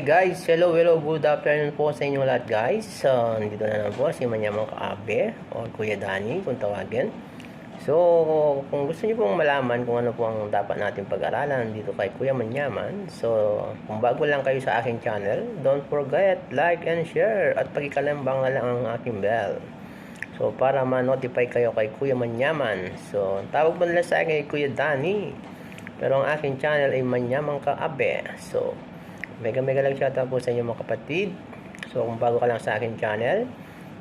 guys, hello, good afternoon po sa inyo lahat guys. Nandito na naman po si Manyamang Kaabe o Kuya Danny kung tawagin. So, kung gusto niyo pong malaman kung ano po ang dapat natin pag-aralan dito kay Kuya Manyaman, so kung bago lang kayo sa aking channel, don't forget, like and share at pakikalambang na lang ang aking bell. So, para ma-notify kayo kay Kuya Manyaman. So, tawag mo nila sa akin kay Kuya Danny. Pero ang aking channel ay Manyamang Kaabe. So, mega lang shoutout po sa inyo mga kapatid. So kung bago ka lang sa akin channel,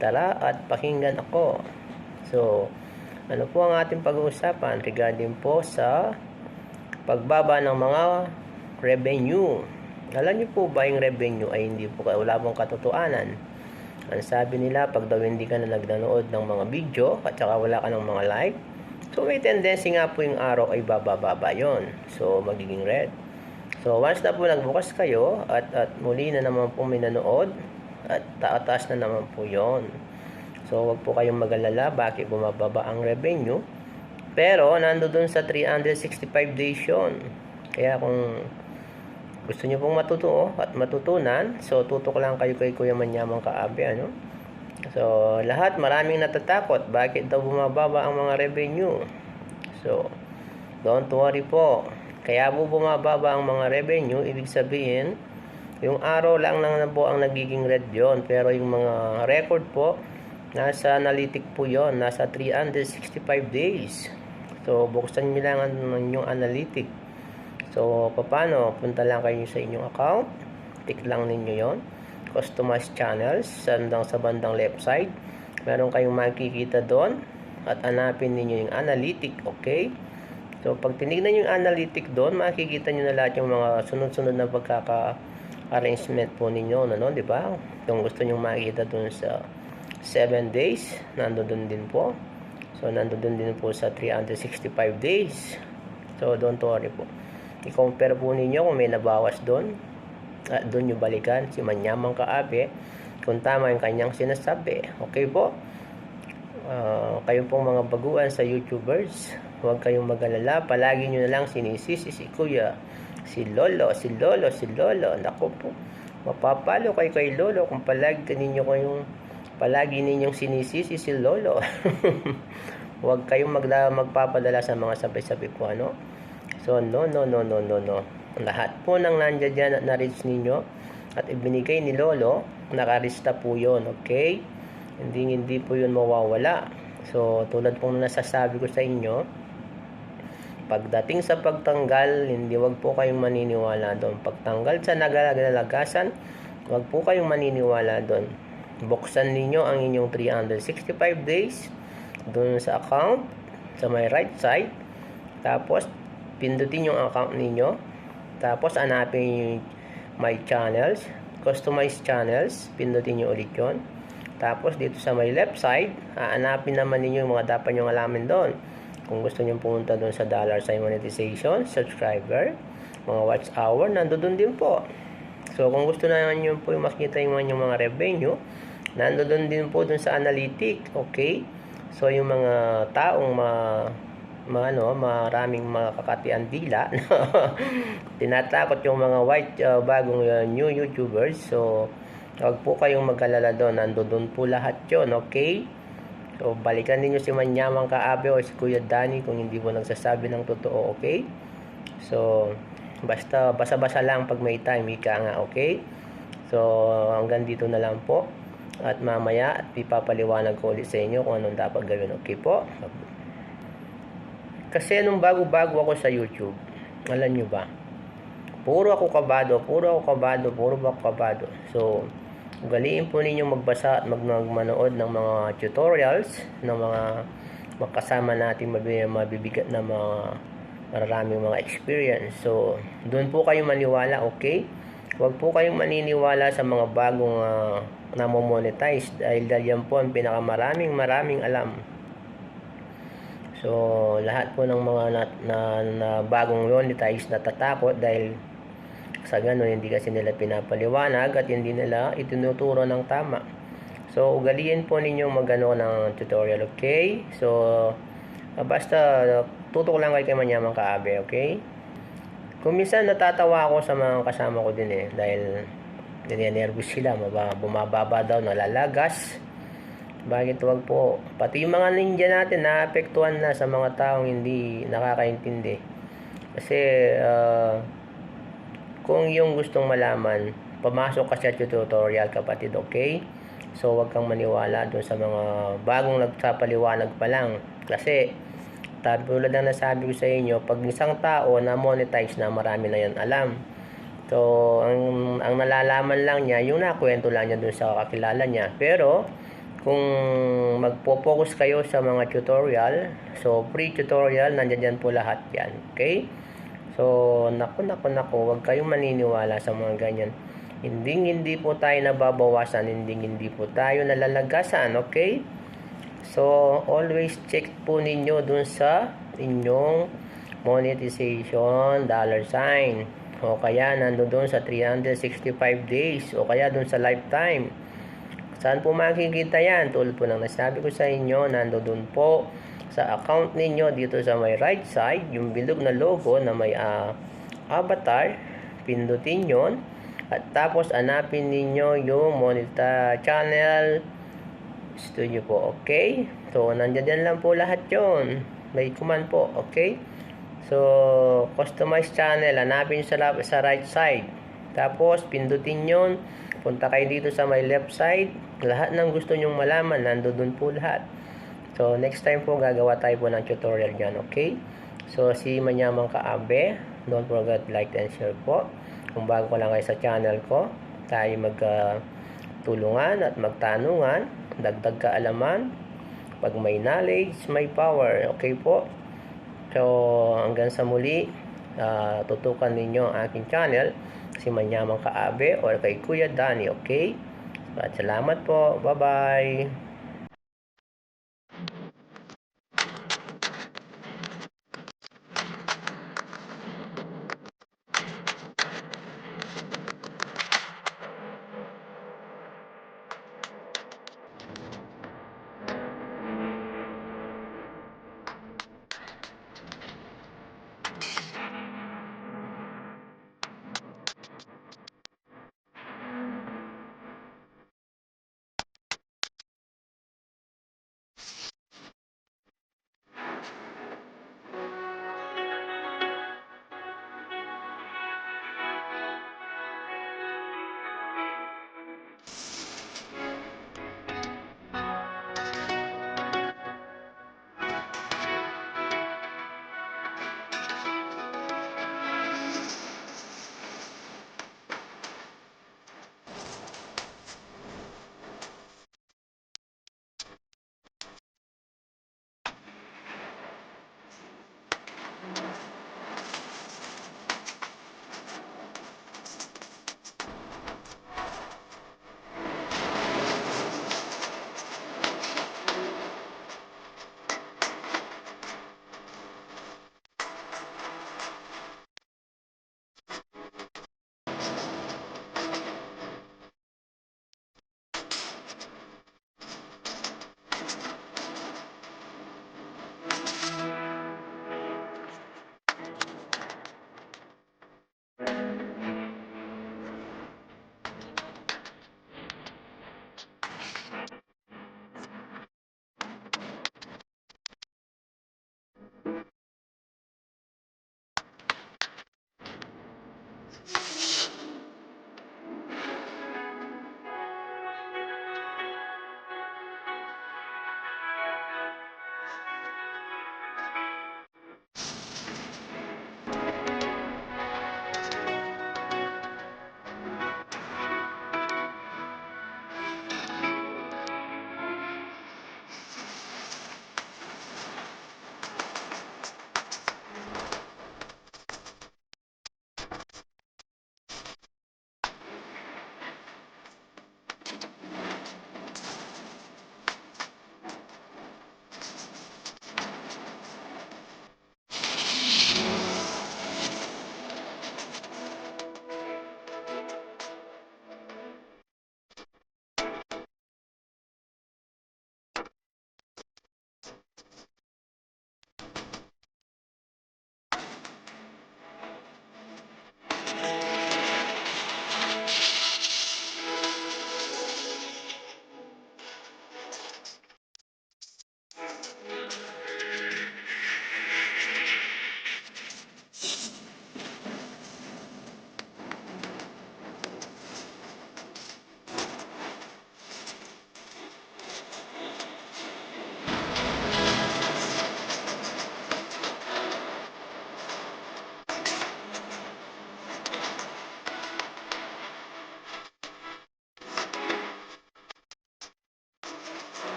tara at pakinggan ako. So ano po ang ating pag-uusapan regarding po sa pagbaba ng mga revenue. Alam niyo po ba yung revenue ay hindi po, wala pong katotohanan. Ang sabi nila, pag daw hindi ka na nagdanood ng mga video at saka wala ka ng mga like, so may tendency nga po yung araw ay bababa yon. So magiging red. So, once na po nagbukas kayo at muli na naman po may nanood at taas na naman po yon. So, wag po kayong mag-alala bakit bumababa ang revenue. Pero, nandoon sa 365 days yun. Kaya kung gusto nyo pong matuto at matutunan, so tutok lang kayo kay Kuya Manyamang Kaabe. Ano? So, maraming natatakot. Bakit daw bumababa ang mga revenue? So, don't worry po. Kaya po bumababa ang mga revenue, ibig sabihin, yung araw lang po ang nagiging red yon. Pero yung mga record po, nasa analytic po yon, nasa 365 days. So, buksan nyo lang yung analytic. So, paano? Punta lang kayo sa inyong account, tick lang ninyo yon, customize channels, sa bandang left side. Meron kayong makikita doon at hanapin ninyo yung analytic, okay? So, pag tinignan nyo yung analytic doon, makikita nyo na lahat yung mga sunod-sunod na pagkaka-arrangement po ninyo, ano, di ba? Kung gusto nyo makikita doon sa 7 days, nandoon din po. So, nandoon din po sa 365 days. So, don't worry po. I-compare po ninyo kung may nabawas doon. At doon nyo balikan si Manyamang Kaabe kung tama yung kanyang sinasabi. Okay po? Kayo pong mga baguhan sa YouTubers, huwag kayong mag-alala. Palagi nyo na lang sinisisi si Kuya, si Lolo. Naku po, mapapalo kayo kay Lolo kung palagi ninyong sinisisi si Lolo. Huwag kayong magpapadala sa mga sabay-sabay po, ano? So, no. Lahat po ng nandiyan dyan at na-reach ninyo at ibinigay ni Lolo, nakarista po yon, okay? Hindi po yun mawawala. So, tulad pong nasasabi ko sa inyo, pagdating sa pagtanggal, wag po kayong maniniwala doon. Pagtanggal sa nagalagasan, wag po kayong maniniwala doon. Buksan ninyo ang inyong 365 days doon sa account, sa may right side. Tapos, pindutin yung account ninyo. Tapos, hanapin yung my channels, customize channels. Pindutin nyo ulit yun. Tapos, dito sa may left side, hahanapin naman ninyo yung mga dapat nyo alamin doon. Kung gusto nyo pumunta doon sa dollar sign monetization, subscriber, mga watch hour, nandoon din po. So, kung gusto naman nyo po yung makita yung mga revenue, nandoon din po doon sa analytic, okay? So, yung mga taong maraming makakatian dila, tinatakot yung mga bagong new YouTubers. So, huwag po kayong mag-alala doon. Nandoon po lahat yun, okay? So, balikan ninyo si Manyamang Kaabe o si Kuya Danny kung hindi po nagsasabi ng totoo, okay? So, basta-basa lang pag may time, ika nga, okay? So, hanggang dito na lang po. At mamaya, ipapaliwanag ko ulit sa inyo kung anong dapat gawin, okay po? Kasi nung bago-bago ako sa YouTube, alam nyo ba? Puro ako kabado. So, ugaliin po ninyo magbasa at magmanood ng mga tutorials ng mga makasama natin mabibigat na mga maraming mga experience. So, doon po kayo maniwala, okay? Huwag po kayong maniniwala sa mga bagong namo-monetize dahil yan po ang pinakamaraming alam. So, lahat po ng mga na bagong monetize natatakot dahil sa ganun, hindi kasi nila pinapaliwanag at hindi nila itinuturo ng tama. So, ugaliin po ninyong magano ng tutorial, okay? So, basta tutok lang kay Manyamang Kaabe, okay? Kung minsan natatawa ako sa mga kasama ko din dahil ninenervous sila, bumababa daw, nalalagas. Bakit wag po? Pati yung mga ninja natin naapektuhan na sa mga taong hindi nakakaintindi. Kasi kung yung gustong malaman, pumasok ka sa tutorial kapatid, okay? So wag kang maniwala dun sa mga bagong nagpapaliwanag pa lang. Kasi tulad ng nasabi ko sa inyo, pag isang tao na monetize na, marami na yan alam. So ang nalalaman lang niya, yung nakwento lang niya dun sa kakilala niya. Pero kung magpo-focus kayo sa mga tutorial, so free tutorial, nandiyan dyan po lahat yan, okay? So naku, wag kayong maniniwala sa mga ganyan. Hindi po tayo nababawasan, hindi po tayo nalalagasan, okay? So always check po ninyo dun sa inyong monetization $sign, o kaya nandoon sa 365 days, o kaya dun sa lifetime. Saan po makikita yan? Tulad po ng nasabi ko sa inyo, nandoon po sa account ninyo dito sa may right side, yung bilog na logo na may avatar, pindutin yon. At tapos hanapin ninyo yung Moneta Channel Studio po, okay? So nandiyan lang po lahat yon. May command po, okay? So customize channel, hanapin sa right side. Tapos pindutin yon. Punta kayo dito sa my left side. Lahat ng gusto nyong malaman, nandoon po lahat. So next time po gagawa tayo po ng tutorial dyan, okay? So si Manyamang Kaabe, don't forget like and share po. Kung bago ko lang kayo sa channel ko, tayo magtulungan at magtanungan, dagdag kaalaman. Pag may knowledge, may power, okay po? So hanggang sa muli, tutukan ninyo ang aking channel, si Manyamang Kaabe or kay Kuya Danny, okay? At salamat po, bye bye.